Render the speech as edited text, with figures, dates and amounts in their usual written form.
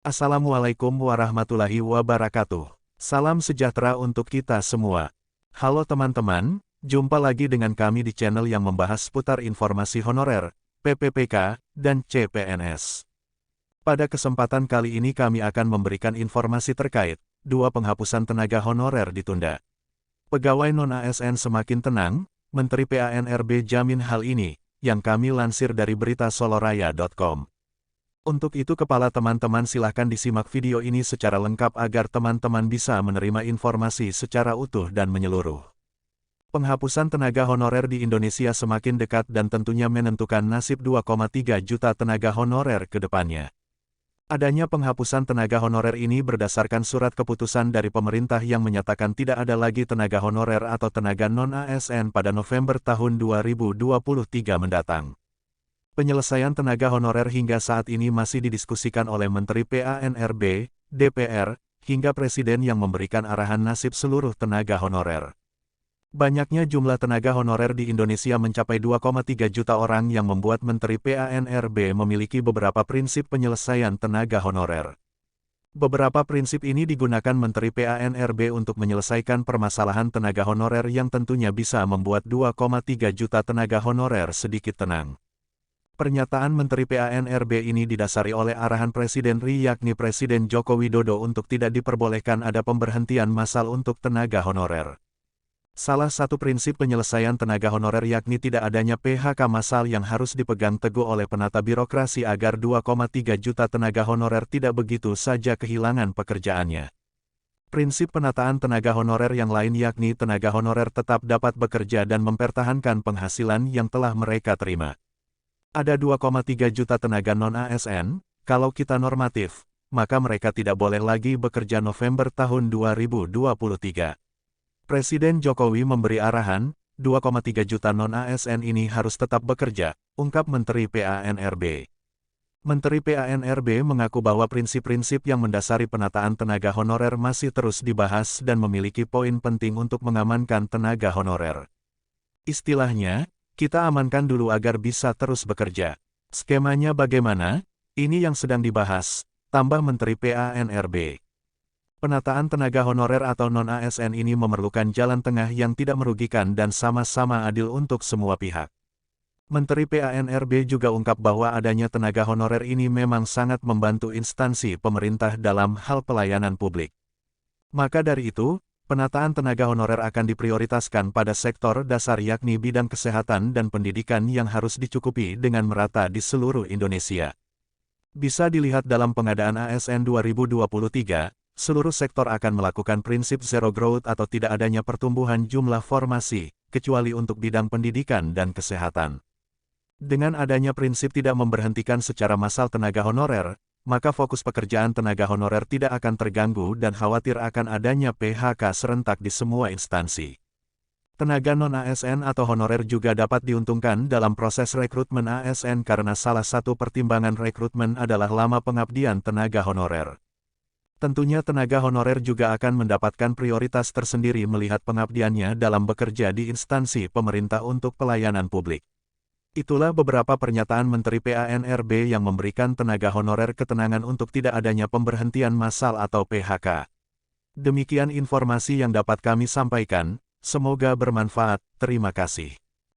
Assalamualaikum warahmatullahi wabarakatuh. Salam sejahtera untuk kita semua. Halo teman-teman, jumpa lagi dengan kami di channel yang membahas seputar informasi honorer, PPPK, dan CPNS. Pada kesempatan kali ini kami akan memberikan informasi terkait 2 penghapusan tenaga honorer ditunda. Pegawai non-ASN semakin tenang, Menteri PANRB jamin hal ini, yang kami lansir dari berita soloraya.com. Untuk itu teman-teman silahkan disimak video ini secara lengkap agar teman-teman bisa menerima informasi secara utuh dan menyeluruh. Penghapusan tenaga honorer di Indonesia semakin dekat dan tentunya menentukan nasib 2,3 juta tenaga honorer ke depannya. Adanya penghapusan tenaga honorer ini berdasarkan surat keputusan dari pemerintah yang menyatakan tidak ada lagi tenaga honorer atau tenaga non-ASN pada November tahun 2023 mendatang. Penyelesaian tenaga honorer hingga saat ini masih didiskusikan oleh Menteri PANRB, DPR, hingga Presiden yang memberikan arahan nasib seluruh tenaga honorer. Banyaknya jumlah tenaga honorer di Indonesia mencapai 2,3 juta orang yang membuat Menteri PANRB memiliki beberapa prinsip penyelesaian tenaga honorer. Beberapa prinsip ini digunakan Menteri PANRB untuk menyelesaikan permasalahan tenaga honorer yang tentunya bisa membuat 2,3 juta tenaga honorer sedikit tenang. Pernyataan Menteri PANRB ini didasari oleh arahan Presiden RI yakni Presiden Joko Widodo untuk tidak diperbolehkan ada pemberhentian massal untuk tenaga honorer. Salah satu prinsip penyelesaian tenaga honorer yakni tidak adanya PHK massal yang harus dipegang teguh oleh penata birokrasi agar 2,3 juta tenaga honorer tidak begitu saja kehilangan pekerjaannya. Prinsip penataan tenaga honorer yang lain yakni tenaga honorer tetap dapat bekerja dan mempertahankan penghasilan yang telah mereka terima. Ada 2,3 juta tenaga non-ASN, kalau kita normatif, maka mereka tidak boleh lagi bekerja November tahun 2023. Presiden Jokowi memberi arahan, 2,3 juta non-ASN ini harus tetap bekerja, ungkap Menteri PANRB. Menteri PANRB mengaku bahwa prinsip-prinsip yang mendasari penataan tenaga honorer masih terus dibahas dan memiliki poin penting untuk mengamankan tenaga honorer. Istilahnya, kita amankan dulu agar bisa terus bekerja. Skemanya bagaimana? Ini yang sedang dibahas, tambah Menteri PANRB. Penataan tenaga honorer atau non-ASN ini memerlukan jalan tengah yang tidak merugikan dan sama-sama adil untuk semua pihak. Menteri PANRB juga ungkap bahwa adanya tenaga honorer ini memang sangat membantu instansi pemerintah dalam hal pelayanan publik. Maka dari itu, penataan tenaga honorer akan diprioritaskan pada sektor dasar yakni bidang kesehatan dan pendidikan yang harus dicukupi dengan merata di seluruh Indonesia. Bisa dilihat dalam pengadaan ASN 2023, seluruh sektor akan melakukan prinsip zero growth atau tidak adanya pertumbuhan jumlah formasi, kecuali untuk bidang pendidikan dan kesehatan. Dengan adanya prinsip tidak memberhentikan secara massal tenaga honorer, maka fokus pekerjaan tenaga honorer tidak akan terganggu dan khawatir akan adanya PHK serentak di semua instansi. Tenaga non-ASN atau honorer juga dapat diuntungkan dalam proses rekrutmen ASN karena salah satu pertimbangan rekrutmen adalah lama pengabdian tenaga honorer. Tentunya tenaga honorer juga akan mendapatkan prioritas tersendiri melihat pengabdiannya dalam bekerja di instansi pemerintah untuk pelayanan publik. Itulah beberapa pernyataan Menteri PANRB yang memberikan tenaga honorer ketenangan untuk tidak adanya pemberhentian massal atau PHK. Demikian informasi yang dapat kami sampaikan, semoga bermanfaat, terima kasih.